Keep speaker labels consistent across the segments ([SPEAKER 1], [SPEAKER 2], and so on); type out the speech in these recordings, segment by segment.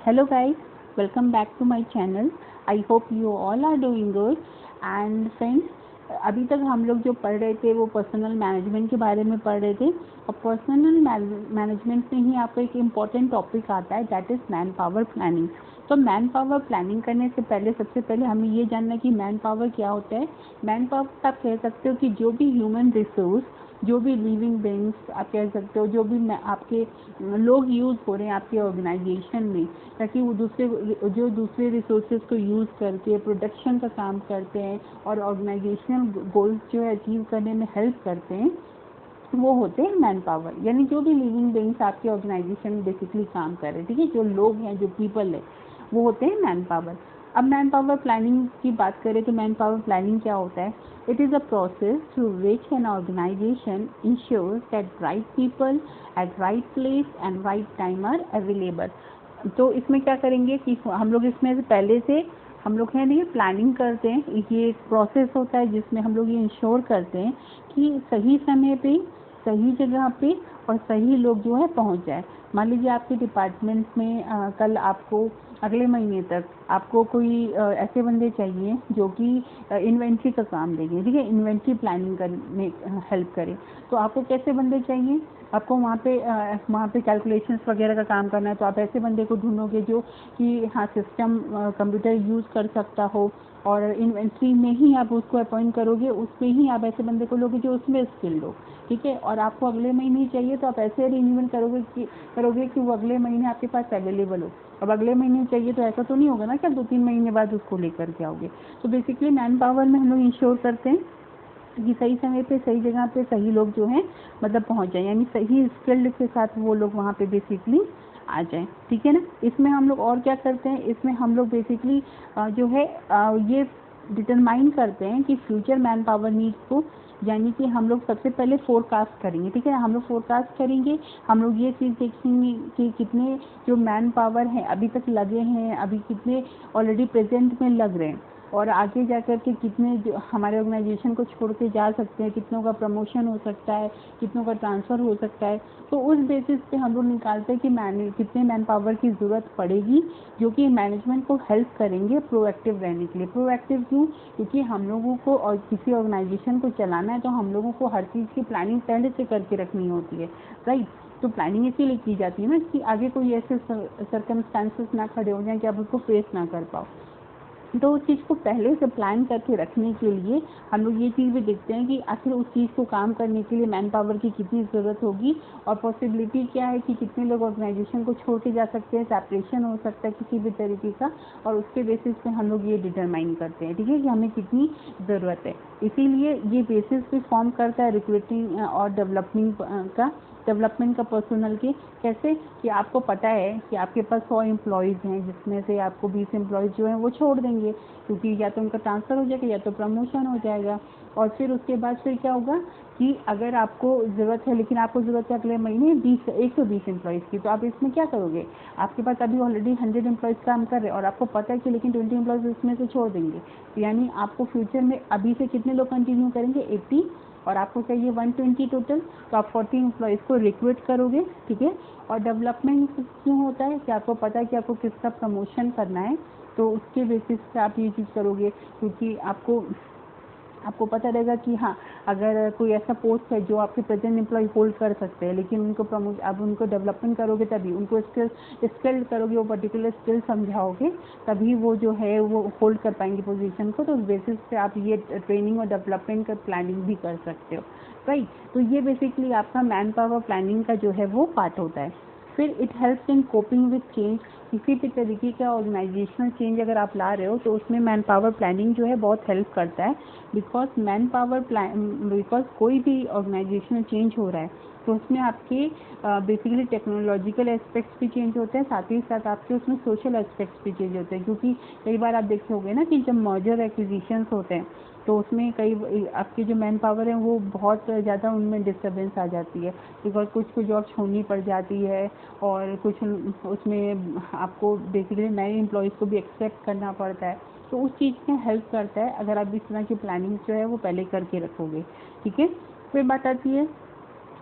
[SPEAKER 1] Hello guys, welcome back to my channel. I hope you all are doing good. And friends, अभी तक हम लोग जो पढ़ रहे थे वो पर्सनल मैनेजमेंट के बारे में पढ़ रहे थे और पर्सनल मैनेजमेंट में ही आपको एक इम्पॉर्टेंट टॉपिक आता है, that is man power planning. तो मैन पावर प्लानिंग करने से पहले सबसे पहले हमें ये जानना है कि मैन पावर क्या होता है। मैन पावर आप कह सकते हो कि जो भी ह्यूमन रिसोर्स, जो भी लिविंग बींग्स आप कह सकते हो, जो भी आपके लोग यूज़ हो रहे हैं आपके ऑर्गेनाइजेशन में, ताकि वो दूसरे रिसोर्सेज को यूज़ करके प्रोडक्शन का काम करते हैं और ऑर्गेनाइजेशनल गोल्स जो है अचीव करने में हेल्प करते हैं, वो होते हैं मैन पावर। यानी जो भी लिविंग बींग्स आपके ऑर्गेनाइजेशन में बेसिकली काम कर रहे हैं, ठीक है, जो लोग हैं, जो पीपल है, वो होते हैं मैन पावर। अब मैन पावर प्लानिंग की बात करें तो मैन पावर प्लानिंग क्या होता है? It is a process through which an organisation ensures that right people at right place and right time are available. तो इसमें क्या करेंगे कि हम लोग इसमें से पहले से हम लोग है नहीं प्लानिंग करते हैं। ये एक प्रोसेस होता है जिसमें हम लोग ये इंश्योर करते हैं कि सही समय पे, सही जगह पे और सही लोग जो है पहुंच जाए। मान लीजिए आपके डिपार्टमेंट में कल आपको अगले महीने तक आपको कोई ऐसे बंदे चाहिए जो कि इन्वेंट्री का काम देंगे, ठीक है, इन्वेंट्री प्लानिंग करने हेल्प करें। तो आपको कैसे बंदे चाहिए? आपको वहाँ पे कैलकुलेशंस वगैरह का काम करना है, तो आप ऐसे बंदे को ढूंढोगे जो कि हाँ सिस्टम कंप्यूटर यूज़ कर सकता हो, और इन्वेंट्री में ही आप उसको अपॉइंट करोगे, उसमें ही आप ऐसे बंदे को लोगे जो उसमें स्किल्ड हो, ठीक है। और आपको अगले महीने ही चाहिए तो आप ऐसे अरेंजमेंट करोगे कि वो अगले महीने आपके पास अवेलेबल हो। अब अगले महीने चाहिए तो ऐसा तो नहीं होगा ना कि आप 2-3 महीने बाद उसको लेकर के आओगे। तो बेसिकली मैन पावर में हम लोग इंश्योर करते हैं कि सही समय पे, सही जगह पे सही लोग जो हैं मतलब पहुंच जाए, यानी सही स्किल्ड के साथ वो लोग वहाँ पे बेसिकली आ जाएं, ठीक है ना। इसमें हम लोग और क्या करते हैं? इसमें हम लोग बेसिकली जो है ये डिटरमाइन करते हैं कि फ्यूचर मैन पावर नीड्स को, यानी कि हम लोग सबसे पहले फोरकास्ट करेंगे, ठीक है। हम लोग फोरकास्ट करेंगे, हम लोग ये चीज़ देखेंगे कि कितने जो मैन पावर हैं अभी तक लगे हैं, अभी कितने ऑलरेडी प्रेजेंट में लग रहे हैं, और आगे जा कर के कितने जो हमारे ऑर्गेनाइजेशन को छोड़ के जा सकते हैं, कितनों का प्रमोशन हो सकता है, कितनों का ट्रांसफ़र हो सकता है। तो उस बेसिस पे हम लोग निकालते हैं कि कितने मैन पावर की ज़रूरत पड़ेगी जो कि मैनेजमेंट को हेल्प करेंगे प्रोएक्टिव रहने के लिए। प्रोएक्टिव क्यों? क्योंकि हम लोगों को और किसी ऑर्गेनाइजेशन को चलाना है तो हम लोगों को हर चीज़ की प्लानिंग पहले से करके रखनी होती है, राइट। तो प्लानिंग इसीलिए की जाती है ना कि आगे कोई ऐसे सर्कमस्टांसेस ना खड़े हो जाए कि आप उसको फेस ना कर पाओ। तो उस चीज़ को पहले से प्लान करके रखने के लिए हम लोग ये चीज़ भी देखते हैं कि आखिर उस चीज़ को काम करने के लिए मैन पावर की कितनी ज़रूरत होगी और पॉसिबिलिटी क्या है कि कितने लोग ऑर्गेनाइजेशन को छोड़ के जा सकते हैं, सेपरेशन हो सकता है किसी भी तरीके का, और उसके बेसिस पे हम लोग ये डिटरमाइन करते हैं, ठीक है, कि हमें कितनी ज़रूरत है। इसीलिए ये बेसिस पे फॉर्म करता है रिक्रूटिंग और डेवलपमेंट का पर्सनल के। कैसे कि आपको पता है कि आपके पास 100 एम्प्लॉयज़ हैं, जिसमें से आपको 20 एम्प्लॉयज़ जो हैं वो छोड़ देंगे, क्योंकि या तो उनका ट्रांसफ़र हो जाएगा या तो प्रमोशन हो जाएगा। और फिर उसके बाद फिर क्या होगा कि अगर आपको ज़रूरत है, लेकिन आपको ज़रूरत है अगले महीने 120 एम्प्लॉयज़ की, तो आप इसमें क्या करोगे? आपके पास अभी ऑलरेडी 100 एम्प्लॉयज़ काम कर रहे हैं और आपको पता है कि लेकिन 20 एम्प्लॉयज़ इसमें से छोड़ देंगे, तो यानी आपको फ्यूचर में अभी से कितने लोग कंटिन्यू करेंगे? 80, और आपको चाहिए 120 टोटल, तो आप 40 एम्प्लॉयज़ को रिक्रूट करोगे, ठीक है। और डेवलपमेंट क्यों होता है कि आपको पता है कि आपको किसका प्रमोशन करना है, तो उसके बेसिस पे आप ये चीज़ करोगे, क्योंकि आपको पता रहेगा कि हाँ अगर कोई ऐसा पोस्ट है जो आपके प्रेजेंट एम्प्लॉय होल्ड कर सकते हैं, लेकिन उनको अब उनको डेवलपमेंट करोगे, तभी उनको स्किल्ड करोगे, वो पर्टिकुलर स्किल समझाओगे, तभी वो जो है वो होल्ड कर पाएंगे पोजीशन को। तो उस बेसिस पे आप ये ट्रेनिंग और डेवलपमेंट का प्लानिंग भी कर सकते हो, राइट। तो ये बेसिकली आपका मैन पावर प्लानिंग का जो है वो पार्ट होता है। फिर it helps in coping with change. किसी भी तरीके का ऑर्गेनाइजेशनल चेंज अगर आप ला रहे हो तो उसमें मैन पावर प्लानिंग जो है बहुत हेल्प करता है, बिकॉज कोई भी ऑर्गेनाइजेशनल चेंज हो रहा है तो उसमें आपके बेसिकली टेक्नोलॉजिकल एस्पेक्ट्स भी चेंज होते हैं, साथ ही साथ आपके उसमें सोशल एस्पेक्ट्स भी चेंज होते हैं। क्योंकि कई बार आप देखे होंगे ना कि जब मर्जर एक्विजिशंस होते हैं तो उसमें कई आपकी जो मैन पावर है वो बहुत ज़्यादा उनमें डिस्टर्बेंस आ जाती है, बिकॉज कुछ जॉब छोड़नी पड़ जाती है और कुछ उसमें आपको बेसिकली नए एम्प्लॉयज़ को भी एक्सेप्ट करना पड़ता है। तो उस चीज़ में हेल्प करता है अगर आप इस तरह की प्लानिंग जो है वो पहले करके रखोगे, ठीक है। फिर बात आती है,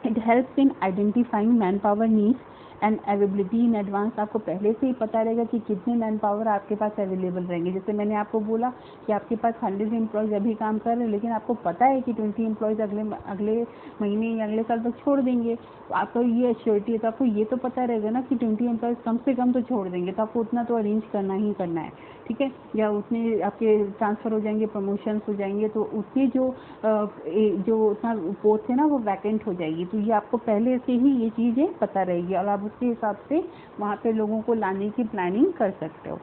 [SPEAKER 1] it helps in identifying man power needs and availability in advance, आपको पहले से ही पता रहेगा कि कितने मैन पावर आपके पास अवेलेबल रहेंगे। जैसे मैंने आपको बोला कि आपके पास 100 एम्प्लॉयज़ अभी काम कर रहे हैं, लेकिन आपको पता है कि 20 एम्प्लॉयज़ अगले महीने या अगले साल तक छोड़ देंगे, तो आपको ये एश्योरिटी है, तो आपको ये तो पता रहेगा ना कि 20 एम्प्लॉयज़ कम से कम तो छोड़ देंगे, तो आपको उतना तो अरेंज करना ही करना है, ठीक है। या उतने आपके ट्रांसफ़र हो जाएंगे, प्रमोशंस हो जाएंगे, तो उतनी जो उतना पोस्ट है ना वो वैकेंट हो जाएगी। तो ये आपको पहले से ही ये चीज़ें पता रहेगी और आप उसके हिसाब से वहाँ पे लोगों को लाने की प्लानिंग कर सकते हो।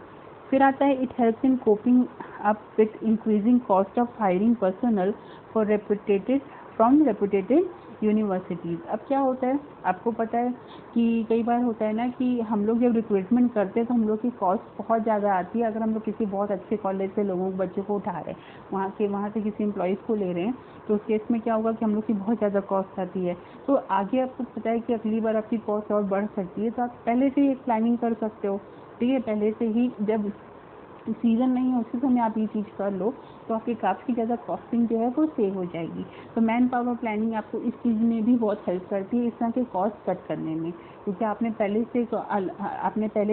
[SPEAKER 1] फिर आता है it helps in coping up with increasing cost of hiring personal for reputed universities. अब क्या होता है, आपको पता है कि कई बार होता है ना कि हम लोग जब रिक्रूटमेंट करते हैं तो हम लोग की कॉस्ट बहुत ज़्यादा आती है। अगर हम लोग किसी बहुत अच्छे कॉलेज से बच्चों को उठा रहे हैं, वहाँ से किसी एम्प्लॉयज़ को ले रहे हैं, तो उस केस में क्या होगा कि हम लोग की बहुत ज़्यादा कॉस्ट आती है। तो आगे आपको पता है कि अगली बार आपकी कॉस्ट और बढ़ सकती है, तो आप पहले से ही एक प्लानिंग कर सकते हो, ठीक है। पहले से ही जब सीज़न नहीं है उसी समय आप ये चीज़ कर लो तो आपकी काफ़ी ज़्यादा कॉस्टिंग जो है वो सेव हो जाएगी। तो मैन पावर प्लानिंग आपको इस चीज़ में भी बहुत हेल्प करती है, इस तरह के कॉस्ट कट करने में, क्योंकि आपने पहले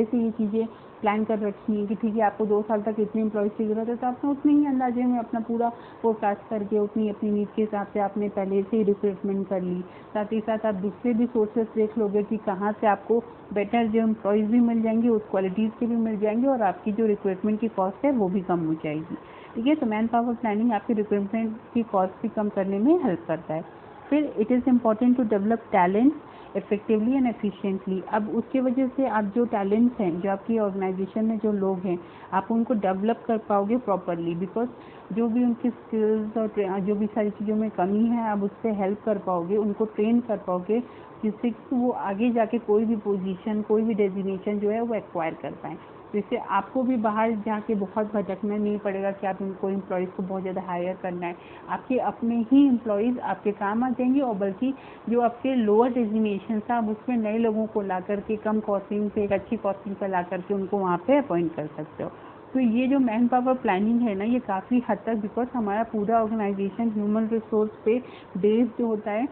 [SPEAKER 1] से ये चीज़ें प्लान कर रखी है कि ठीक है आपको 2 साल तक इतने एम्प्लॉयज़ की ज़रूरत है, तो आपने उतने ही अंदाजे में अपना पूरा फोरकास्ट करके उतनी अपनी नीड के हिसाब से आपने पहले से ही रिक्रूटमेंट कर ली। साथ ही साथ आप दूसरे भी सोर्सेस देख लोगे कि कहाँ से आपको बेटर जो एम्प्लॉयज़ भी मिल जाएंगे, उस क्वालिटीज़ के भी मिल जाएंगे और आपकी जो रिक्रूटमेंट की कॉस्ट है वो भी कम हो जाएगी, ठीक है। तो मैन पावर प्लानिंग आपकी रिक्रूटमेंट की कॉस्ट भी कम करने में हेल्प करता है। फिर it is important to develop talent effectively and efficiently. अब उसके वजह से आप जो टैलेंट्स हैं, जो आपकी ऑर्गेनाइजेशन में जो लोग हैं, आप उनको डेवलप कर पाओगे प्रॉपरली, बिकॉज जो भी उनकी स्किल्स और जो भी सारी चीज़ों में कमी है आप उससे हेल्प कर पाओगे, उनको ट्रेन कर पाओगे, जिससे कि वो आगे जाके कोई भी पोजीशन, कोई भी डेजिग्नेशन जो है वो एक्वायर कर पाएँ। जिससे आपको भी बाहर जाके बहुत भटकना नहीं पड़ेगा कि आप उनको एम्प्लॉयज़ को बहुत ज़्यादा हायर करना है। आपके अपने ही एम्प्लॉयज़ आपके काम आ जाएंगे और बल्कि जो आपके लोअर डेजिग्नेशन था आप उसमें नए लोगों को ला करके कम कॉस्टिंग पे, एक अच्छी कॉस्टिंग पर ला करके उनको वहाँ पे अपॉइंट कर सकते हो। तो ये जो मैन पावर प्लानिंग है ना, ये काफ़ी हद तक, बिकॉज हमारा पूरा ऑर्गेनाइजेशन ह्यूमन रिसोर्स पे बेस्ड जो होता है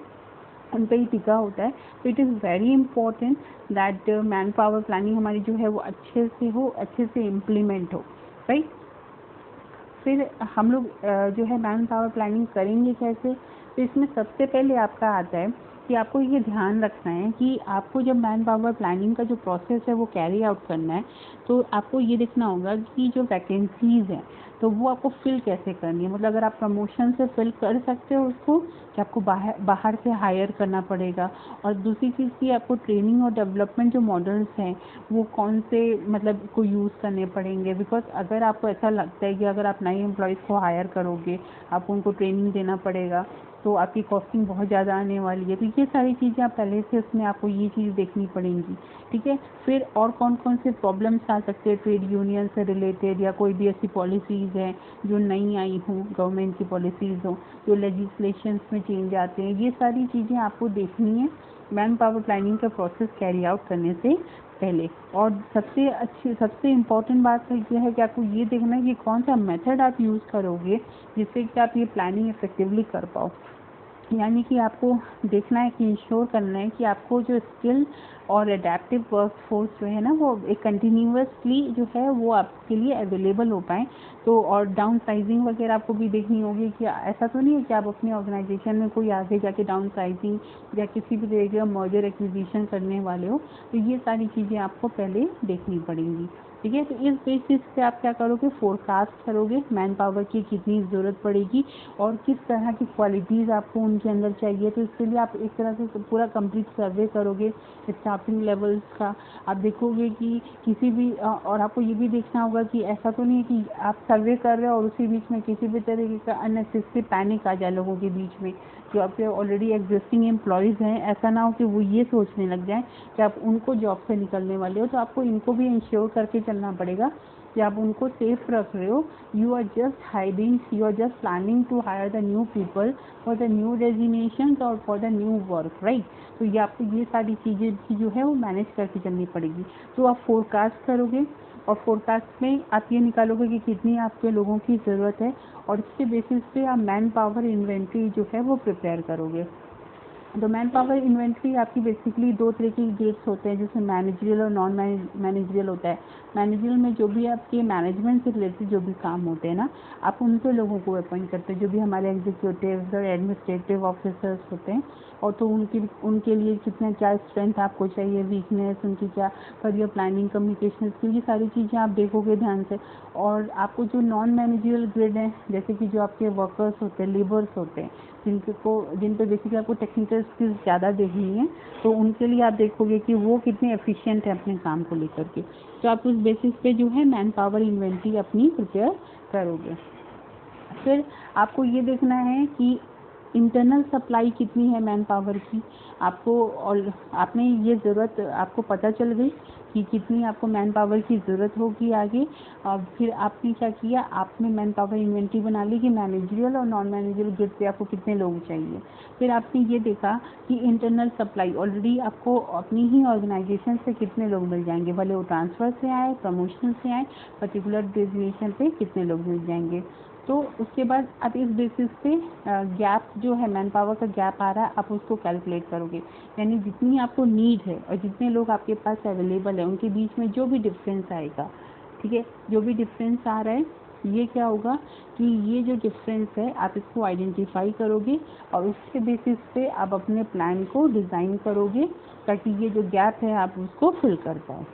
[SPEAKER 1] उन पर ही टिका होता है। तो it is very important that man power planning हमारी जो है वो अच्छे से हो, अच्छे से इम्प्लीमेंट हो, राइट। फिर हम लोग जो है मैन पावर प्लानिंग करेंगे कैसे, तो इसमें सबसे पहले आपका आता है कि आपको ये ध्यान रखना है कि आपको जब मैन पावर प्लानिंग का जो प्रोसेस है वो कैरी आउट करना है, तो आपको ये देखना होगा कि जो वैकेंसीज़ हैं तो वो आपको फिल कैसे करनी है। मतलब अगर आप प्रमोशन से फिल कर सकते हो उसको, कि आपको बाहर से हायर करना पड़ेगा। और दूसरी चीज़ की आपको ट्रेनिंग और डेवलपमेंट जो मॉडल्स हैं वो कौन से मतलब को यूज़ करने पड़ेंगे, बिकॉज अगर आपको ऐसा लगता है कि अगर आप नए एम्प्लॉयज़ को हायर करोगे, आपको उनको ट्रेनिंग देना पड़ेगा, तो आपकी कॉस्टिंग बहुत ज़्यादा आने वाली है। तो ये सारी चीज़ें आप पहले से उसमें आपको ये चीज़ देखनी पड़ेंगी, ठीक है। फिर और कौन कौन से प्रॉब्लम्स आ सकते हैं ट्रेड यूनियन से रिलेटेड, या कोई भी ऐसी पॉलिसीज़ हैं जो नई आई हों, गवर्नमेंट की पॉलिसीज़ हों, जो लेजिस्लेशंस में चेंज आते हैं, ये सारी चीज़ें आपको देखनी है मैन पावर प्लानिंग का प्रोसेस कैरी आउट करने से पहले। और सबसे इम्पॉर्टेंट बात ये है कि आपको ये देखना है कि कौन सा मेथड आप यूज़ करोगे जिससे कि आप ये प्लानिंग इफेक्टिवली कर पाओ। यानी कि आपको देखना है कि इंश्योर करना है कि आपको जो स्किल और एडेप्टिव वर्कफोर्स जो है ना वो एक कंटिन्यूअसली जो है वो आपके लिए अवेलेबल हो पाए। तो और डाउन साइजिंग वगैरह आपको भी देखनी होगी कि ऐसा तो नहीं है कि आप अपने ऑर्गेनाइजेशन में कोई आगे जाके डाउन साइजिंग या किसी भी तरीके का मर्जर एक्विजिशन करने वाले हो, तो ये सारी चीज़ें आपको पहले देखनी पड़ेंगी, ठीक है। तो इस बेसिस पे आप क्या करोगे, फोरकास्ट करोगे मैन पावर की कितनी ज़रूरत पड़ेगी और किस तरह की क्वालिटीज़ आपको उनके अंदर चाहिए। तो इसके लिए आप एक तरह से पूरा कंप्लीट सर्वे करोगे स्टाफिंग लेवल्स का। आप देखोगे कि किसी भी और आपको ये भी देखना होगा कि ऐसा तो नहीं है कि आप सर्वे कर रहे हो और उसी बीच में किसी भी तरीके का अननेसेसरी पैनिक आ जाए लोगों के बीच में। जो आपके ऑलरेडी एग्जिस्टिंग एम्प्लॉयज़ हैं, ऐसा ना हो कि वो ये सोचने लग जाएं कि आप उनको जॉब से निकलने वाले हो। तो आपको इनको भी इंश्योर करके चलना पड़ेगा कि आप उनको सेफ रख रहे हो। You are just planning to hire the new people for the new designation और for the new work, right. तो ये आपको ये सारी चीज़ें भी जो है वो मैनेज करके चलनी पड़ेगी। तो आप फोरकास्ट करोगे और फोरकास्ट में आप ये निकालोगे कि कितनी आपके लोगों की ज़रूरत है और इसके बेसिस पे आप मैन पावर इन्वेंट्री जो है वो प्रिपेयर करोगे। तो मैन पावर इन्वेंट्री आपकी बेसिकली दो तरह के ग्रेड्स होते हैं, जैसे मैनेजरियल और नॉन मैनेजरियल होता है। मैनेजरियल में जो भी आपके मैनेजमेंट से रिलेटेड जो भी काम होते हैं ना, आप उनके लोगों को अपॉइंट करते हैं, जो भी हमारे एग्जीक्यूटिव और एडमिनिस्ट्रेटिव ऑफिसर्स होते हैं। और तो उनके लिए कितना क्या स्ट्रेंथ आपको चाहिए, वीकनेस, उनकी क्या करियर प्लानिंग, कम्युनिकेशन स्किल, ये सारी चीज़ें आप देखोगे ध्यान से। और आपको जो नॉन मैनेजरियल ग्रेड है, जैसे कि जो आपके वर्कर्स होते हैं, लेबर्स होते हैं, जिन पे बेसिकली आपको टेक्निकल स्किल्स ज़्यादा देखनी है, तो उनके लिए आप देखोगे कि वो कितने एफिशिएंट है अपने काम को लेकर के। तो आप उस बेसिस पे जो है मैन पावर इन्वेंट्री अपनी प्रिपेयर करोगे। फिर आपको ये देखना है कि इंटरनल सप्लाई कितनी है मैन पावर की, आपको और आपने ये ज़रूरत आपको पता चल गई कि कितनी आपको मैन पावर की ज़रूरत होगी आगे। और फिर आपने क्या किया, आपने मैन पावर इन्वेंट्री बना ली कि मैनेजरियल और नॉन मैनेजरियल ग्रेड पे आपको कितने लोग चाहिए। फिर आपने ये देखा कि इंटरनल सप्लाई ऑलरेडी आपको अपनी ही ऑर्गेनाइजेशन से कितने लोग मिल जाएंगे, भले वो ट्रांसफ़र से आए, प्रमोशन से आए, पर्टिकुलर डेजिग्नेशन पे कितने लोग मिल जाएंगे। तो उसके बाद आप इस बेसिस पे गैप जो है, मैन पावर का गैप आ रहा है, आप उसको कैलकुलेट करोगे। यानी जितनी आपको नीड है और जितने लोग आपके पास अवेलेबल है, उनके बीच में जो भी डिफरेंस आएगा, ठीक है, जो भी डिफरेंस आ रहा है, ये क्या होगा कि ये जो डिफरेंस है आप इसको आइडेंटिफाई करोगे और उसके बेसिस पे आप अपने प्लान को डिज़ाइन करोगे, ताकि ये जो गैप है आप उसको फिल कर पाओ।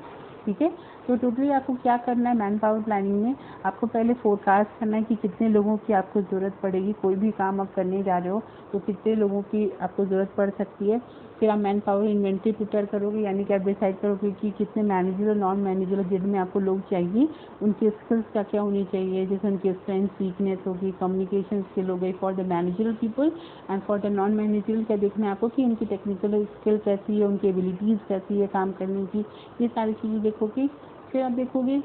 [SPEAKER 1] ठीक है, तो टोटली आपको क्या करना है मैन पावर प्लानिंग में, आपको पहले फोरकास्ट करना है कि कितने लोगों की आपको ज़रूरत पड़ेगी। कोई भी काम आप करने जा रहे हो तो कितने लोगों की आपको ज़रूरत पड़ सकती है। फिर आप मैन पावर इन्वेंट्री प्रिपेयर करोगे, यानी कि आप डिसाइड करोगे कि कितने मैनेजर और नॉन मैनेजर ग्रेड में आपको लोग चाहिए, उनकी स्किल्स क्या क्या होनी चाहिए, जैसे उनकी स्ट्रेंथ, वीकनेस होगी, कम्युनिकेशन स्किल हो गई for the managerial people, and for the non managerial क्या देखना है आपको कि उनकी टेक्निकल स्किल कैसी है, उनकी एबिलिटीज़ कैसी है काम करने की, ये सारी चीज़ें देखोगे। फिर आप देखोगे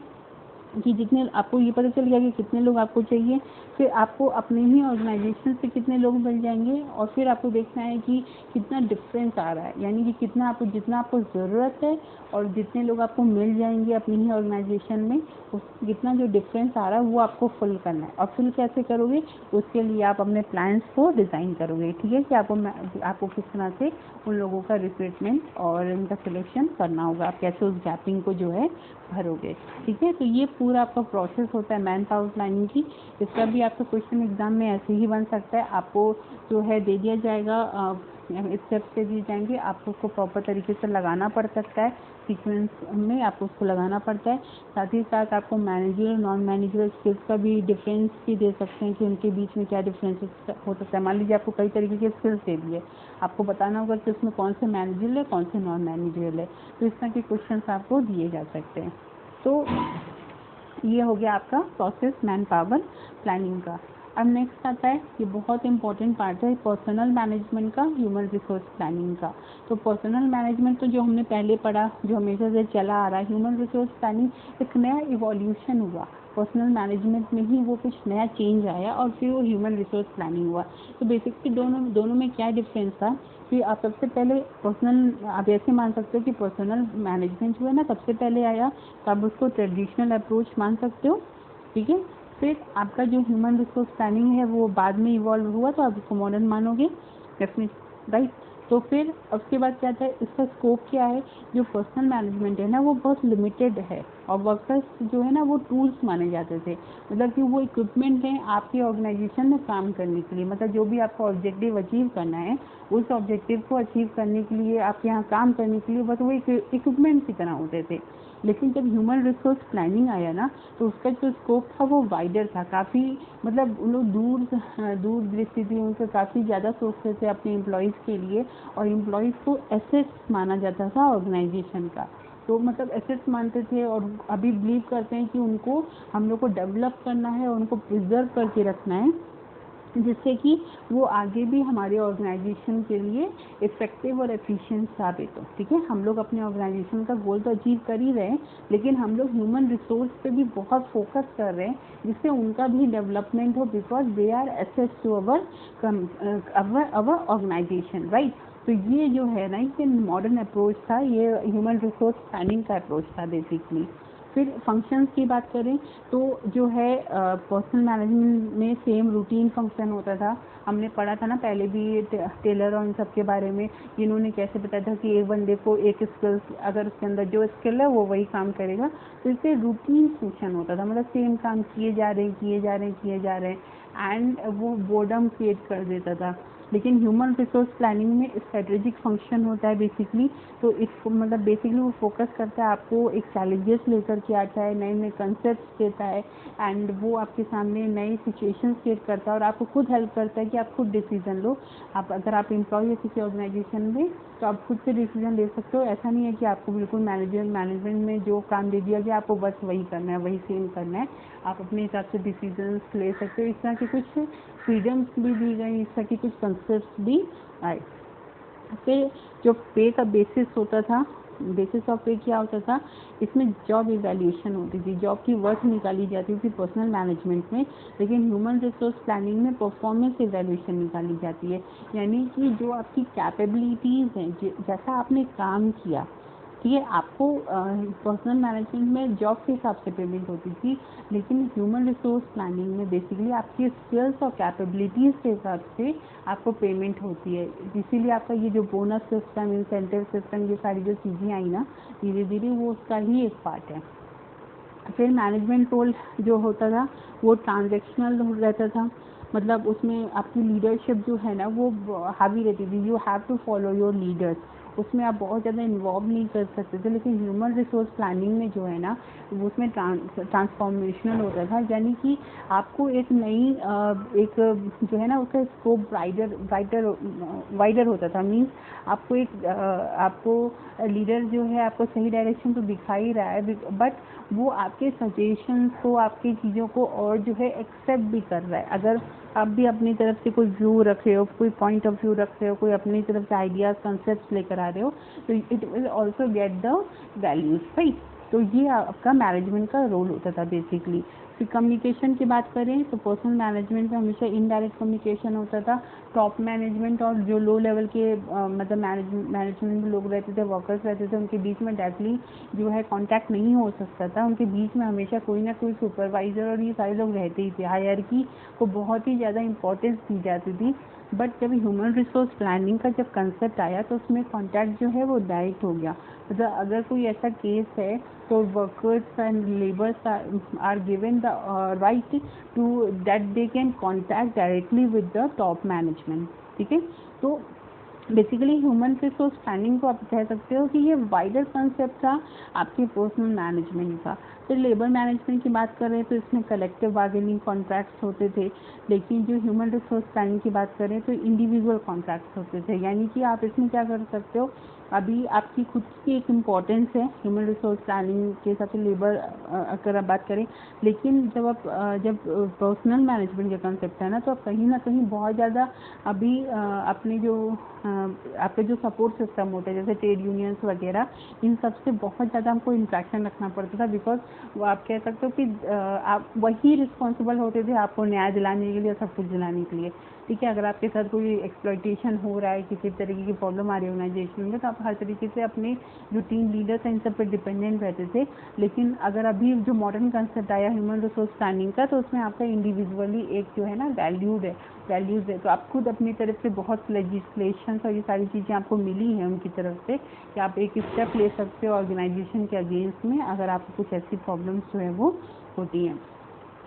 [SPEAKER 1] कि जितने आपको ये पता चल गया कि कितने लोग आपको चाहिए, फिर आपको अपने ही ऑर्गेनाइजेशन से कितने लोग मिल जाएंगे, और फिर आपको देखना है कि कितना डिफरेंस आ रहा है, यानी कि जितना आपको ज़रूरत है और जितने लोग आपको मिल जाएंगे अपनी ही ऑर्गेनाइजेशन में, उस जितना जो डिफरेंस आ रहा है वो आपको फिल करना है। और फिल कैसे करोगे, उसके लिए आप अपने प्लान्स को डिज़ाइन करोगे। ठीक है, कि आपको किस तरह से उन लोगों का रिक्रूटमेंट और उनका सिलेक्शन करना होगा, आप कैसे उस गैपिंग को जो है भरोगे। ठीक है, तो ये पूरा आपका प्रोसेस होता है मैन पावर प्लानिंग की। इसका भी आपका क्वेश्चन एग्जाम में ऐसे ही बन सकता है, आपको जो है दे दिया जाएगा, स्टेप्स दे दिए जाएंगे, आपको उसको प्रॉपर तरीके से लगाना पड़ सकता है, सीक्वेंस में आपको उसको लगाना पड़ता है। साथ ही साथ आपको मैनेजर नॉन मैनेजर स्किल्स का भी डिफरेंस भी दे सकते हैं कि उनके बीच में क्या डिफरेंस हो सकता है। मान लीजिए आपको कई तरीके के स्किल्स दे दिए, आपको बताना होगा कि उसमें कौन से मैनेजर है, कौन से नॉन मैनेजर है, तो इस तरह के क्वेश्चन आपको दिए जा सकते हैं। तो ये हो गया आपका प्रोसेस मैन पावर प्लानिंग का। अब नेक्स्ट आता है, ये बहुत इंपॉर्टेंट पार्ट है पर्सनल मैनेजमेंट का, ह्यूमन रिसोर्स प्लानिंग का। तो पर्सनल मैनेजमेंट तो जो हमने पहले पढ़ा, जो हमेशा से चला आ रहा है, ह्यूमन रिसोर्स प्लानिंग एक नया इवोल्यूशन हुआ, पर्सनल मैनेजमेंट में ही वो कुछ नया चेंज आया और फिर वो ह्यूमन रिसोर्स प्लानिंग हुआ। तो बेसिकली दोनों में क्या डिफरेंस था कि आप सबसे पहले पर्सनल, आप ऐसे मान सकते हो कि पर्सनल मैनेजमेंट जो है ना सबसे पहले आया, तो आप उसको ट्रेडिशनल अप्रोच मान सकते हो। ठीक है, फिर आपका जो ह्यूमन रिसोर्स प्लानिंग है वो बाद में इवॉल्व हुआ, तो आप उसको मॉडर्न मानोगे डेफिनेट, राइट। तो फिर उसके बाद क्या था, इसका स्कोप क्या है, जो पर्सनल मैनेजमेंट है ना वो बहुत लिमिटेड है, और वर्कर्स जो है ना वो टूल्स माने जाते थे, मतलब कि वो इक्विपमेंट हैं आपके ऑर्गेनाइजेशन में काम करने के लिए, मतलब जो भी आपका ऑब्जेक्टिव अचीव करना है, उस ऑब्जेक्टिव को अचीव करने के लिए आपके यहाँ काम करने के लिए बस वो इक्विपमेंट की तरह होते थे। लेकिन जब ह्यूमन रिसोर्स प्लानिंग आया ना, तो उसका जो स्कोप था वो वाइडर था, काफ़ी, मतलब उन लोग दूर दृष्टि थी, उनसे काफ़ी ज़्यादा सोचते थे अपने एम्प्लॉयज़ के लिए, और एम्प्लॉयज़ को एसेट्स माना जाता था ऑर्गेनाइजेशन का। तो मतलब एसेट्स मानते थे, और अभी बिलीव करते हैं कि उनको हम लोग को डेवलप करना है और उनको प्रिजर्व करके रखना है, जिससे कि वो आगे भी हमारे ऑर्गेनाइजेशन के लिए इफ़ेक्टिव और एफिशिएंट साबित हो। ठीक है, हम लोग अपने ऑर्गेनाइजेशन का गोल तो अचीव कर ही रहे हैं, लेकिन हम लोग ह्यूमन रिसोर्स पे भी बहुत फोकस कर रहे हैं, जिससे उनका भी डेवलपमेंट हो, because they are assets to our organisation, right. तो ये जो है ना, ये मॉडर्न अप्रोच था, ये ह्यूमन रिसोर्स प्लानिंग का अप्रोच था बेसिकली। फिर फंक्शंस की बात करें तो जो है पर्सनल मैनेजमेंट में सेम रूटीन फंक्शन होता था। हमने पढ़ा था ना पहले भी टेलर और इन सब के बारे में, इन्होंने कैसे बताया था कि एक बंदे को एक स्किल्स, अगर उसके अंदर जो स्किल है वो वही काम करेगा, तो इससे रूटीन फंक्शन होता था, मतलब सेम काम किए जा रहे हैं एंड वो बोर्डम क्रिएट कर देता था। लेकिन ह्यूमन रिसोर्स प्लानिंग में स्ट्रेटेजिक फंक्शन होता है बेसिकली, तो इसको मतलब बेसिकली वो फोकस करता है, आपको एक चैलेंजेस लेकर के आता है, नए नए कंसेप्ट देता है एंड वो आपके सामने नए सिचुएशंस क्रिएट करता है और आपको खुद हेल्प करता है कि आप खुद डिसीजन लो। आप अगर आप एम्प्लॉय हो किसी ऑर्गेनाइजेशन में तो आप खुद से डिसीजन ले सकते हो। ऐसा नहीं है कि आपको बिल्कुल मैनेजमेंट में जो काम दे दिया गया आपको बस वही करना है, वही सेम करना है, आप अपने हिसाब से डिसीजंस ले सकते हो। इस तरह की कुछ फ्रीडम्स भी दी गई, इस तरह की कुछ कंसेप्ट भी आए। फिर जो पे का बेसिस होता था, बेसिस ऑफ पे क्या होता था, इसमें जॉब इवैल्यूएशन होती थी, जॉब की वर्थ निकाली जाती थी पर्सनल मैनेजमेंट में। लेकिन ह्यूमन रिसोर्स प्लानिंग में परफॉर्मेंस इवैल्यूएशन निकाली जाती है, यानी कि जो आपकी कैपेबिलिटीज़ हैं, जैसा आपने काम किया, ठीक है। आपको पर्सनल मैनेजमेंट में जॉब के हिसाब से पेमेंट होती थी, लेकिन ह्यूमन रिसोर्स प्लानिंग में बेसिकली आपकी स्किल्स और कैपेबिलिटीज़ के हिसाब से आपको पेमेंट होती है। इसीलिए आपका ये जो बोनस सिस्टम, इंसेंटिव सिस्टम, ये सारी जो चीज़ें आई ना धीरे धीरे, वो उसका ही एक पार्ट है। फिर मैनेजमेंट रोल जो होता था वो ट्रांजेक्शनल रहता था, मतलब उसमें आपकी लीडरशिप जो है ना वो हावी रहती थी, you have to follow your leaders, उसमें आप बहुत ज़्यादा इन्वॉल्व नहीं कर सकते थे। लेकिन ह्यूमन रिसोर्स प्लानिंग में जो है ना वो उसमें ट्रांसफॉर्मेशनल होता था, यानी कि आपको एक नई एक जो है ना उसका स्कोप वाइडर होता था। मीन्स आपको एक आपको लीडर जो है आपको सही डायरेक्शन तो दिखा ही रहा है, बट वो आपके सजेशंस को, आपकी चीज़ों को और जो है एक्सेप्ट भी कर रहा है। अगर आप भी अपनी तरफ से कोई व्यू रख रहे हो, कोई पॉइंट ऑफ व्यू रख रहे हो, कोई अपनी तरफ से आइडियाज़ कंसेप्ट लेकर आ रहे हो, तो it will also get the values, right. तो ये आपका मैनेजमेंट का रोल होता था बेसिकली। फिर कम्युनिकेशन की बात करें तो पर्सनल मैनेजमेंट में हमेशा इनडायरेक्ट कम्युनिकेशन होता था। टॉप मैनेजमेंट और जो लो लेवल के मतलब मैनेजमेंट में लोग रहते थे, वर्कर्स रहते थे, उनके बीच में डायरेक्टली जो है कांटेक्ट नहीं हो सकता था। उनके बीच में हमेशा कोई ना कोई सुपरवाइज़र और ये सारे लोग रहते ही थे। हायरार्की को बहुत ही ज़्यादा इंपॉर्टेंस दी जाती थी। बट जब ह्यूमन रिसोर्स प्लानिंग का जब कंसेप्ट आया तो उसमें कॉन्टैक्ट जो है वो डायरेक्ट हो गया। मतलब अगर कोई ऐसा केस है तो workers and labours are given the right to that they can contact directly with the top management, ठीक है। तो बेसिकली ह्यूमन रिसोर्स प्लानिंग को आप कह सकते हो कि ये वाइडर कंसेप्ट था आपके पर्सनल मैनेजमेंट का। फिर लेबर मैनेजमेंट की बात करें तो इसमें कलेक्टिव बार्गेनिंग कॉन्ट्रैक्ट्स होते थे, लेकिन जो ह्यूमन रिसोर्स प्लानिंग की बात करें तो इंडिविजुअल कॉन्ट्रैक्ट्स होते थे। यानी कि आप इसमें क्या कर सकते हो, अभी आपकी खुद की एक इम्पॉर्टेंस है ह्यूमन रिसोर्स प्लानिंग के हिसाब से लेबर अगर आप बात करें, लेकिन जब पर्सनल मैनेजमेंट का कंसेप्ट है ना तो आप कहीं ना कहीं बहुत ज़्यादा अभी अपने जो आपके जो सपोर्ट सिस्टम होते हैं जैसे ट्रेड यूनियंस वगैरह, इन सब से बहुत ज़्यादा हमको इंट्रैक्शन रखना पड़ता था। बिकॉज वो आप कह सकते हो कि आप वही रिस्पॉन्सिबल होते थे आपको न्याय दिलाने के लिए, सब कुछ दिलाने के लिए, ठीक है। अगर आपके साथ कोई एक्सप्लॉइटेशन हो रहा है, किसी तरीके की प्रॉब्लम आ रही है ऑर्गेनाइजेशन में, तो आप हर तरीके से अपने जो टीम लीडर्स हैं इन सब पर डिपेंडेंट रहते थे। लेकिन अगर अभी जो मॉडर्न कंसेप्ट आया ह्यूमन रिसोर्स प्लानिंग का, तो उसमें आपका इंडिविजुअली एक जो है ना वैल्यूज़ है, तो आप खुद अपनी तरफ से बहुत लेजिस्लेशन और ये सारी चीज़ें आपको मिली हैं उनकी तरफ से कि आप एक स्टेप ले सकते हो ऑर्गेनाइजेशन के अगेंस्ट में अगर आपको कुछ ऐसी प्रॉब्लम्स जो है वो होती हैं।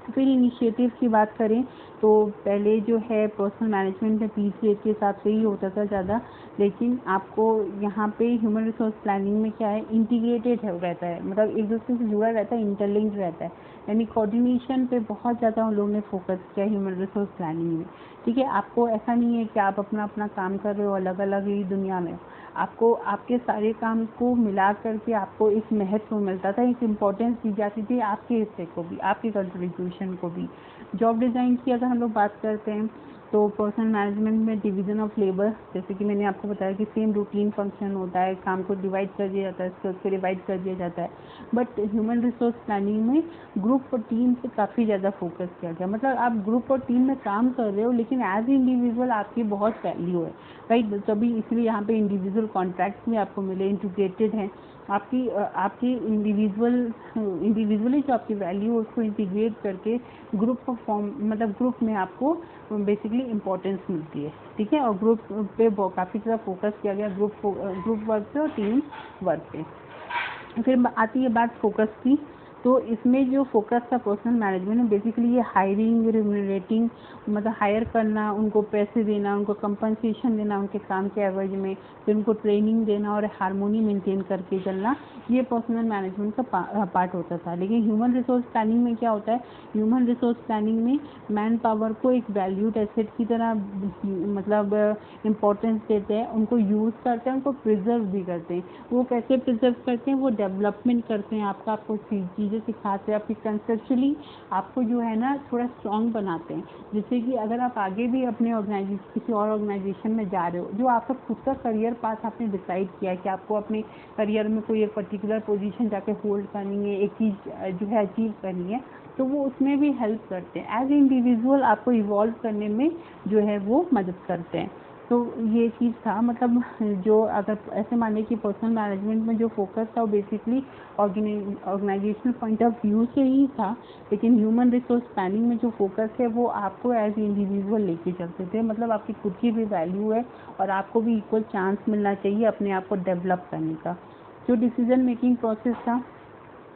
[SPEAKER 1] फिर इनिशिएटिव की बात करें तो पहले जो है पर्सनल मैनेजमेंट में PCA के हिसाब से ही होता था ज़्यादा, लेकिन आपको यहाँ पे ह्यूमन रिसोर्स प्लानिंग में क्या है, इंटीग्रेटेड है रहता है, मतलब एक दूसरे से जुड़ा रहता है, इंटरलिंक्ड रहता है, यानी कोऑर्डिनेशन पे बहुत ज़्यादा उन लोगों ने फोकस किया ह्यूमन रिसोर्स प्लानिंग में, ठीक है। आपको ऐसा नहीं है कि आप अपना काम कर रहे हो अलग अलग ही दुनिया में, आपको आपके सारे काम को मिला करके आपको एक महत्व मिलता था, एक इम्पोर्टेंस दी जाती थी आपके हिस्से को भी, आपके कंट्रीब्यूशन को भी। जॉब डिज़ाइन की अगर हम लोग बात करते हैं तो पर्सनल मैनेजमेंट में डिवीज़न ऑफ लेबर, जैसे कि मैंने आपको बताया कि सेम रूटीन फंक्शन होता है, काम को डिवाइड कर दिया जाता है, स्किल्स को डिवाइड कर दिया जाता है। बट ह्यूमन रिसोर्स प्लानिंग में ग्रुप और टीम पे काफ़ी ज़्यादा फोकस किया गया, मतलब आप ग्रुप और टीम में काम कर रहे हो लेकिन एज इंडिविजुअल आपकी बहुत वैल्यू है, राइट। तभी इसलिए यहाँ पे इंडिविजुअल कॉन्ट्रैक्ट्स भी आपको मिले, इंटीग्रेटेड हैं, आपकी इंडिविजुअली जो आपकी वैल्यू उसको इंटीग्रेट करके ग्रुप फॉर्म मतलब ग्रुप में आपको बेसिकली इम्पोर्टेंस मिलती है, ठीक है। और ग्रुप पे काफ़ी ज़्यादा फोकस किया गया, ग्रुप वर्क पे और टीम वर्क पे। फिर आती है बात फोकस की। तो इसमें जो फोकस था पर्सनल मैनेजमेंट में बेसिकली ये हायरिंग, रिम्यूनरेटिंग, मतलब हायर करना, उनको पैसे देना, उनको कंपनसेशन देना उनके काम के एवरेज में, फिर उनको ट्रेनिंग देना और हार्मोनी मेंटेन करके चलना, ये पर्सनल मैनेजमेंट का पार्ट होता था। लेकिन ह्यूमन रिसोर्स प्लानिंग में क्या होता है, ह्यूमन रिसोर्स प्लानिंग में मैन पावर को एक वैल्यूड एसेट की तरह मतलब इम्पोर्टेंस देते हैं, उनको यूज़ करते हैं, उनको प्रिजर्व भी करते हैं। वो कैसे प्रिजर्व करते हैं, वो डेवलपमेंट करते हैं, आपको चीज़ें सिखाते हैं, आपकी कंसेप्चुअली आपको जो है ना थोड़ा स्ट्रॉन्ग बनाते हैं, जिससे कि अगर आप आगे भी अपने किसी और ऑर्गेनाइजेशन में जा रहे हो, जो आपका खुद का करियर पाथ आपने डिसाइड किया है कि आपको अपने करियर में कोई एक पर्टिकुलर पोजीशन जाके होल्ड करनी है, एक चीज़ जो है अचीव करनी है, तो वो उसमें भी हेल्प करते हैं। एज ए इंडिविजुअल आपको इवॉल्व करने में जो है वो मदद करते हैं। तो ये चीज़ था, मतलब जो अगर ऐसे माने कि पर्सनल मैनेजमेंट में जो फोकस था वो basically organisational point of view से ही था, लेकिन ह्यूमन रिसोर्स प्लानिंग में जो फोकस है वो आपको एज इंडिविजुअल लेके चलते थे, मतलब आपकी खुद की भी वैल्यू है और आपको भी इक्वल चांस मिलना चाहिए अपने आप को डेवलप करने का। जो डिसीजन मेकिंग प्रोसेस था,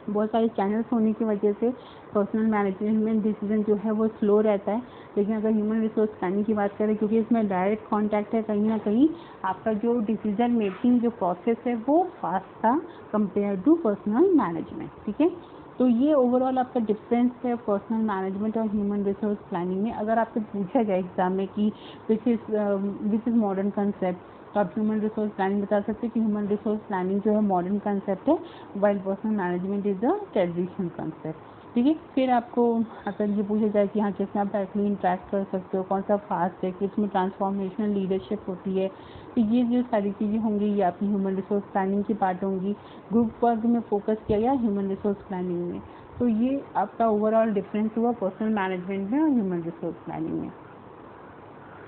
[SPEAKER 1] बहुत सारे चैनल्स होने की वजह से पर्सनल मैनेजमेंट डिसीजन जो है वो स्लो रहता है। लेकिन अगर ह्यूमन रिसोर्स प्लानिंग की बात करें, क्योंकि इसमें डायरेक्ट कांटेक्ट है, कहीं ना कहीं आपका जो डिसीजन मेकिंग जो प्रोसेस है वो फास्ट था कंपेयर टू पर्सनल मैनेजमेंट, ठीक है। तो ये ओवरऑल आपका डिफरेंस है पर्सनल मैनेजमेंट और ह्यूमन रिसोर्स प्लानिंग में। अगर आपसे पूछा जाए एग्जाम में कि विच इज़ मॉडर्न कंसेप्ट, तो आप ह्यूमन रिसोर्स प्लानिंग बता सकते हैं कि ह्यूमन रिसोर्स प्लानिंग जो है मॉडर्न कंसेप्ट है, while personal management is a traditional concept, ठीक है। फिर आपको अगर ये पूछा जाए कि हाँ किसमें आप डायरेक्टली इंटरेक्ट कर सकते हो, कौन सा फास्ट है, किसमें ट्रांसफॉर्मेशनल लीडरशिप होती है, तो ये जो सारी चीज़ें होंगी ये आपकी ह्यूमन रिसोर्स प्लानिंग की पार्ट होंगी। ग्रुप वर्क में फोकस किया गया ह्यूमन रिसोर्स प्लानिंग में। तो ये आपका ओवरऑल डिफरेंस हुआ पर्सनल मैनेजमेंट में और ह्यूमन रिसोर्स प्लानिंग में।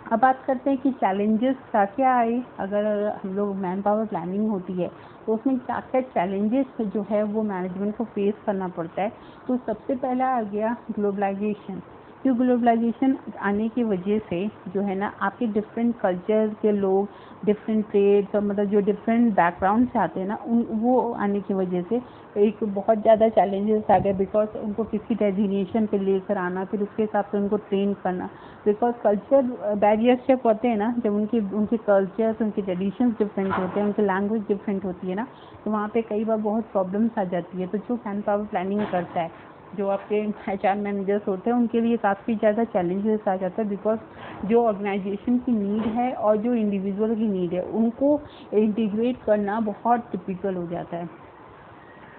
[SPEAKER 1] अब बात करते हैं कि चैलेंजेस क्या क्या आए अगर हम लोग मैन पावर प्लानिंग होती है, तो उसमें क्या क्या चैलेंजेस जो है वो मैनेजमेंट को फेस करना पड़ता है। तो सबसे पहला आ गया ग्लोबलाइजेशन। तो ग्लोबलाइजेशन आने की वजह से जो है ना आपके डिफरेंट कल्चर के लोग, डिफरेंट ट्रेड्स और मतलब जो डिफरेंट बैकग्राउंड से आते हैं ना, वो आने की वजह से एक बहुत ज़्यादा चैलेंजेस आ गए, बिकॉज उनको किसी डेजिग्नेशन पे लेकर आना, फिर उसके हिसाब से उनको ट्रेन करना, बिकॉज कल्चर बैरियर्स जब होते हैं ना, जब उनके कल्चर्स, उनके ट्रेडिशंस डिफरेंट होते हैं, उनकी लैंग्वेज डिफरेंट होती है ना, तो वहाँ पे कई बार बहुत प्रॉब्लम्स आ जाती है। तो जो मैन पावर प्लानिंग करता है, जो आपके HR मैनेजर्स होते हैं, उनके लिए काफ़ी ज़्यादा चैलेंजेस आ जाता है, बिकॉज जो ऑर्गेनाइजेशन की नीड है और जो इंडिविजुअल की नीड है उनको इंटीग्रेट करना बहुत टिपिकल हो जाता है।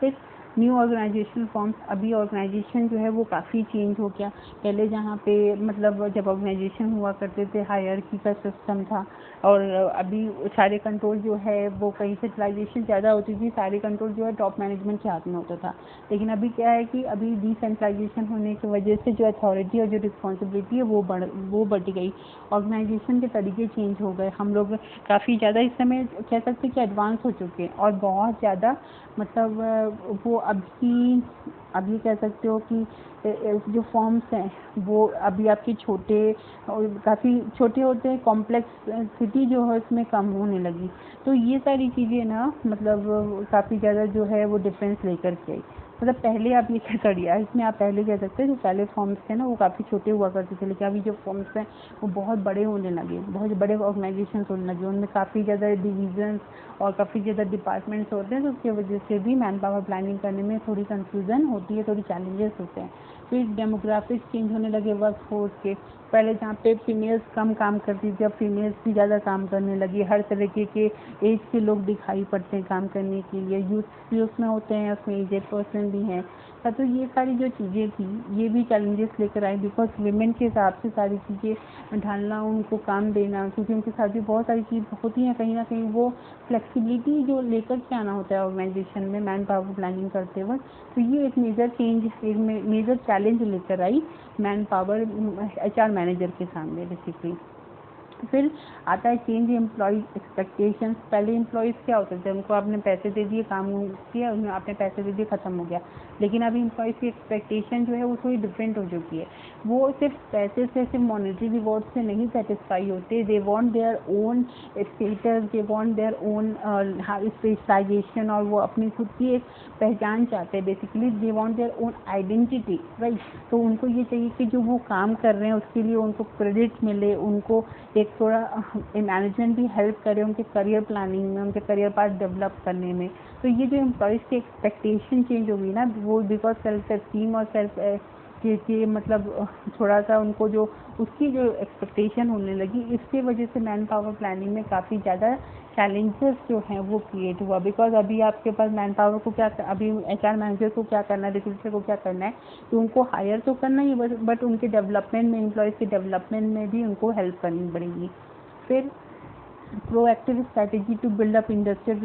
[SPEAKER 1] फिर न्यू ऑर्गेनाइजेशन फॉर्म्स। अभी ऑर्गेनाइजेशन जो है वो काफ़ी चेंज हो गया। पहले जहाँ पे मतलब जब ऑर्गेनाइजेशन हुआ करते थे हायरार्की का सिस्टम था, और अभी सारे कंट्रोल जो है वो कहीं सेंट्रलाइजेशन ज़्यादा होती थी, सारे कंट्रोल जो है टॉप मैनेजमेंट के हाथ में होता था। लेकिन अभी क्या है कि अभी डिसेंट्रलाइजेशन होने की वजह से जो अथॉरिटी और जो रिस्पॉन्सिबिलिटी है वो बढ़ गई, ऑर्गेनाइजेशन के तरीके चेंज हो गए। हम लोग काफ़ी ज़्यादा इस समय कह सकते हैं कि एडवांस हो चुके हैं, और बहुत ज़्यादा मतलब वो अभी कह सकते हो कि जो फॉर्म्स हैं वो अभी आपके छोटे और काफ़ी छोटे होते हैं, कॉम्प्लेक्सिटी जो है इसमें कम होने लगी। तो ये सारी चीज़ें ना मतलब काफ़ी ज़्यादा जो है वो डिफरेंस लेकर के आई। मतलब पहले आप ये क्या करिए, इसमें आप पहले कह सकते हैं जो पहले फॉर्म्स थे ना वो काफ़ी छोटे हुआ करते थे, लेकिन अभी जो फॉर्म्स हैं वो बहुत बड़े होने लगे, बहुत बड़े ऑर्गेनाइजेशन होने लगे, उनमें काफ़ी ज़्यादा डिवीजन्स और काफ़ी ज़्यादा डिपार्टमेंट्स होते हैं, तो उसकी वजह से भी मैन पावर प्लानिंग करने में थोड़ी कंफ्यूजन होती है, थोड़ी चैलेंजेस होते हैं। फिर डेमोग्राफिक्स चेंज होने लगे वर्क फोर्स के। पहले जहाँ पे फीमेल्स कम काम करती थी, अब फीमेल्स भी ज़्यादा काम करने लगी, हर तरीके के एज के लोग दिखाई पड़ते हैं काम करने के लिए, यूथ भी उसमें होते हैं, उसमें एजेड पर्सन भी हैं। तो ये सारी जो चीज़ें थी ये भी चैलेंजेस लेकर आई, बिकॉज वुमेन के हिसाब से सारी चीज़ें ढालना, उनको काम देना, क्योंकि उनके साथ भी बहुत सारी चीज़ होती हैं, कहीं ना कहीं वो फ्लेक्सिबिलिटी जो लेकर के आना होता है ऑर्गेनाइजेशन में मैन पावर प्लानिंग करते वक्त। तो ये एक मेजर चेंज, एक मेजर चैलेंज लेकर I man power HR manager के सामने बेसिकली। फिर आता है चेंज एम्प्लॉय एक्सपेक्टेशंस। पहले एम्प्लॉयज़ क्या होते थे, उनको आपने पैसे दे दिए, काम किया, उन्हें आपने पैसे दे दिए, ख़त्म हो गया। लेकिन अभी एम्प्लॉयज़ की एक्सपेक्टेशन जो है वो थोड़ी डिफरेंट हो चुकी है। वो सिर्फ पैसे से, सिर्फ मॉनेटरी रिवॉर्ड से नहीं सेटिस्फाई होते। They want their own status, they want their own specialisation, और वो अपनी खुद की एक पहचान चाहते हैं। Basically they want their own identity, right. तो उनको ये चाहिए कि जो वो काम कर रहे हैं उसके लिए उनको क्रेडिट मिले, उनको एक थोड़ा मैनेजमेंट भी हेल्प करे उनके करियर प्लानिंग में, उनके करियर पाथ डेवलप करने में। तो ये जो एम्प्लॉयज़ की एक्सपेक्टेशन चेंज होगी ना, वो बिकॉज सेल्फ एस्टीम और सेल्फ कि मतलब थोड़ा सा उनको जो उसकी जो एक्सपेक्टेशन होने लगी, इसके वजह से मैन पावर प्लानिंग में काफ़ी ज़्यादा चैलेंजेस जो हैं वो क्रिएट हुआ। बिकॉज अभी आपके पास मैन पावर को क्या, अभी HR मैनेजर को क्या करना है, रिक्रूटर को क्या करना है, तो उनको हायर तो करना ही, बट उनके डेवलपमेंट में, एम्प्लॉयज़ के डेवलपमेंट में भी उनको हेल्प करनी पड़ेगी। फिर proactive strategy to build up industrial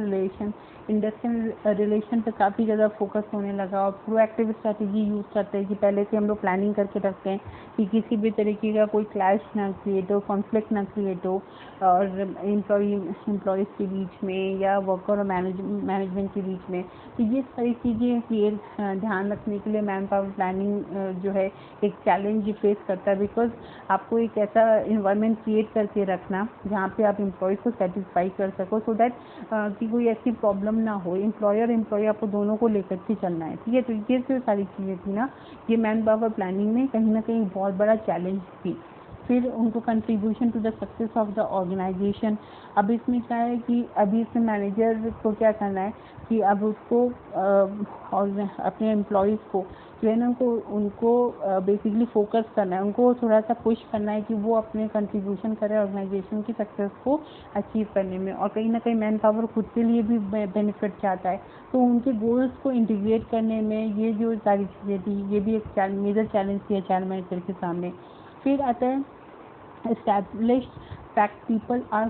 [SPEAKER 1] relation पे काफ़ी ज़्यादा फोकस होने लगा। और प्रोएक्टिव स्ट्रैटेजी यूज़ करते हैं कि पहले से हम लोग प्लानिंग करके रखते हैं कि किसी भी तरीके का कोई क्लैश ना क्रिएट हो, कॉन्फ्लिक्ट ना क्रिएट हो, और एम्प्लॉयज़ के बीच में या वर्कर और मैनेजमेंट के बीच में। तो ये सारी चीज़ें ध्यान रखने के लिए मैन पावर प्लानिंग जो है एक चैलेंज फेस करता है। बिकॉज आपको एक ऐसा इन्वायरमेंट क्रिएट करके रखना जहाँ पे आप एम्प्लॉयज़ को सेटिस्फाई कर सको, सो दैट कि कोई ऐसी प्रॉब्लम ना हो। एम्प्लॉयर एम्प्लॉय आपको दोनों को लेकर के चलना है, ठीक है। तो ये जो सारी चीज़ें थी ना, ये मैन पावर प्लानिंग में कहीं ना कहीं बहुत बड़ा चैलेंज थी। फिर उनको contribution to the success of the organisation. अब इसमें क्या है कि अभी इसमें मैनेजर को क्या करना है कि अब उसको और अपने एम्प्लॉयज़ को जो है ना, उनको बेसिकली फोकस करना है, उनको थोड़ा सा पुश करना है कि वो अपने कंट्रीब्यूशन करें ऑर्गेनाइजेशन की सक्सेस को अचीव करने में। और कहीं ना कहीं मैन पावर खुद के लिए भी बेनिफिट चाहता है, तो उनके गोल्स को इंटीग्रेट करने में ये जो सारी चीज़ें थी, ये भी एक मेजर चैलेंज थी HR मैनेजर के सामने। फिर आता है established fact people are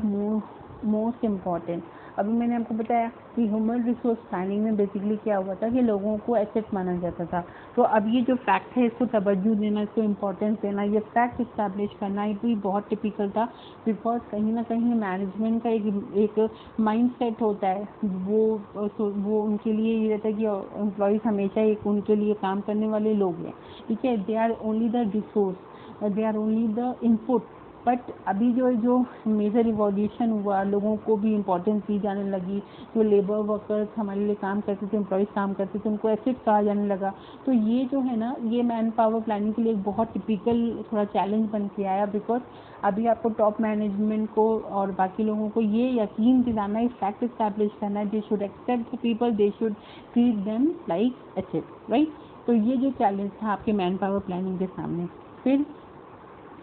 [SPEAKER 1] most important। अभी मैंने आपको बताया कि ह्यूमन रिसोर्स प्लानिंग में बेसिकली क्या हुआ था कि लोगों को एसेट माना जाता था। तो अब ये जो फैक्ट है इसको तवज्जो देना, इसको इम्पोर्टेंस देना, ये फैक्ट इस्टेब्लिश करना, ये भी बहुत टिपिकल था। बिकॉज कहीं ना कहीं मैनेजमेंट का एक माइंड सेट होता है, वो उनके लिए ये रहता है कि एम्प्लॉयज़ हमेशा एक उनके लिए काम करने वाले लोग हैं, ठीक है। They are only the resource, they are only the input. But अभी जो मेजर इवोल्यूशन हुआ, लोगों को भी इम्पोर्टेंस दी जाने लगी। जो लेबर वर्कर्स हमारे लिए काम करते थे, एम्प्लॉयज़ काम करते थे, उनको एसेट कहा जाने लगा। तो ये जो है ना, ये मैन पावर प्लानिंग के लिए एक बहुत टिपिकल थोड़ा चैलेंज बन के आया। बिकॉज अभी आपको टॉप मैनेजमेंट को और बाकी लोगों को ये यकीन दिलाना, इस फैक्ट इस्टेब्लिश करना है, they should accept the people, they should treat them like asset, right. तो ये जो चैलेंज था आपके मैन पावर प्लानिंग के सामने। फिर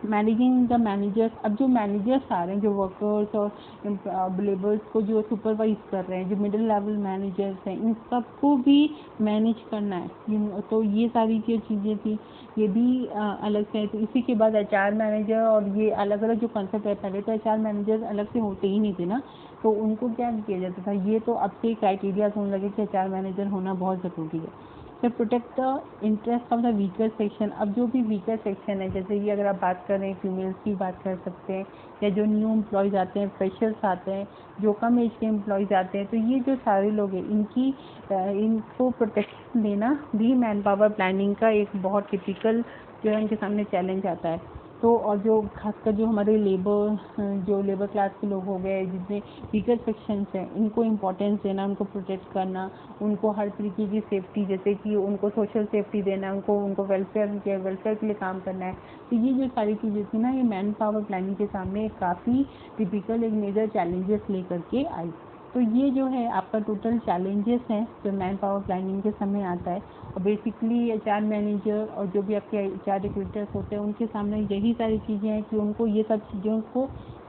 [SPEAKER 1] मैनेजिंग द मैनेजर्स। अब जो मैनेजर्स आ रहे हैं, जो वर्कर्स और लेबर्स को जो सुपरवाइज कर रहे हैं, जो मिडिल लेवल मैनेजर्स हैं, इन सबको भी मैनेज करना है। तो ये सारी जो चीज़ें थी ये भी अलग से। तो इसी के बाद HR मैनेजर, और ये अलग अलग जो कंसेप्ट है, पहले तो HR मैनेजर अलग से होते ही नहीं थे ना, तो उनको क्या किया जाता था, ये तो अब से क्राइटेरिया होने लगे कि HR मैनेजर होना बहुत ज़रूरी है। फिर protect the interest of the weaker section. अब जो भी वीकर सेक्शन है, जैसे कि अगर आप बात करें फीमेल्स की बात कर सकते हैं, या जो न्यू एम्प्लॉयज़ आते हैं, फ्रेशर्स आते हैं, जो कम एज के एम्प्लॉयज़ आते हैं, तो ये जो सारे लोग हैं इनको प्रोटेक्शन देना भी मैन पावर प्लानिंग का एक बहुत टिपिकल जो है उनके सामने चैलेंज आता है। तो और जो खासकर जो हमारे लेबर क्लास के लोग हो गए, जितने वीकर सेक्शंस हैं, इनको इम्पोर्टेंस देना, उनको प्रोटेक्ट करना, उनको हर तरीके की सेफ्टी, जैसे कि उनको सोशल सेफ्टी देना, उनको वेलफेयर के लिए काम करना है। तो ये जो सारी चीज़ें थी ना, ये मैन पावर प्लानिंग के सामने काफ़ी टिपिकल एक मेजर चैलेंजेस लेकर के आई। तो ये जो है आपका टोटल चैलेंजेस हैं जो मैन पावर प्लानिंग के समय आता है। और बेसिकली HR मैनेजर और जो भी आपके HR रिक्रूटर्स होते हैं, उनके सामने यही सारी चीज़ें हैं कि उनको ये सब चीज़ों को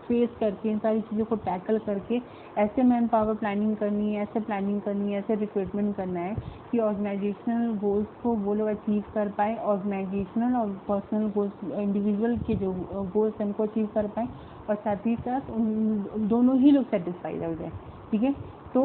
[SPEAKER 1] फेस करके, इन सारी चीज़ों को टैकल करके ऐसे मैन पावर प्लानिंग करनी है, ऐसे प्लानिंग करनी है, ऐसे रिक्रूटमेंट करना है कि ऑर्गेनाइजेशनल गोल्स को वो लोग अचीव कर पाएँ, ऑर्गेनाइजेशनल और पर्सनल गोल्स, इंडिविजुअल के जो गोल्स हैं उनको अचीव कर पाएँ, और साथ ही साथ उन दोनों ही लोग सेटिस्फाइड हो जाए, ठीक है। तो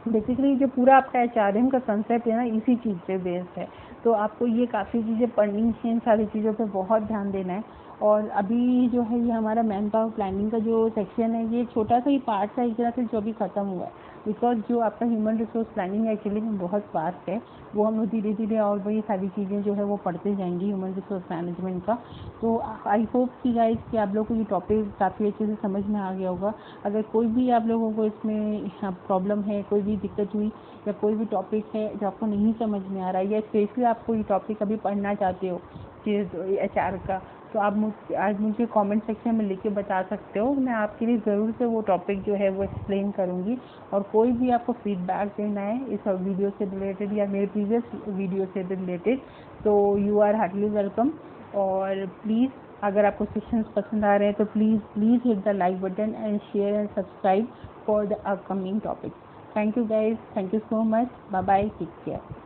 [SPEAKER 2] बेसिकली जो पूरा आपका HRM का कंसेप्ट है ना, इसी चीज़ पे बेस्ड है। तो आपको ये काफ़ी चीज़ें पढ़नी है, इन सारी चीज़ों पे बहुत ध्यान देना है। और अभी जो है ये हमारा मैन पावर प्लानिंग का जो सेक्शन है, ये छोटा सा ही पार्ट है एक तरह से जो अभी ख़त्म हुआ है। बिकॉज जो आपका ह्यूमन रिसोर्स प्लानिंग एक्चुअली में बहुत वास्ट है, वो हम धीरे धीरे और वही सारी चीज़ें जो है वो पढ़ते जाएंगे ह्यूमन रिसोर्स मैनेजमेंट का। तो आई होप कि गाइस कि आप लोगों को ये टॉपिक काफ़ी अच्छे से समझ में आ गया होगा। अगर कोई भी आप लोगों को इसमें प्रॉब्लम है, कोई भी दिक्कत हुई, या कोई भी टॉपिक है जो आपको नहीं समझ में आ रहा है, या स्पेशली आपको ये टॉपिक अभी पढ़ना चाहते हो चीज़ HR का, तो आप आज मुझे कमेंट सेक्शन में लिख के बता सकते हो। मैं आपके लिए ज़रूर से वो टॉपिक जो है वो एक्सप्लेन करूँगी। और कोई भी आपको फीडबैक देना है इस वीडियो से रिलेटेड या मेरे प्रीवियस वीडियो से रिलेटेड, तो यू आर हार्टली वेलकम। और प्लीज़ अगर आपको सेशंस पसंद आ रहे हैं तो please hit the like button and share and subscribe for the upcoming topic. Thank you guys, thank you so much, bye bye, take care.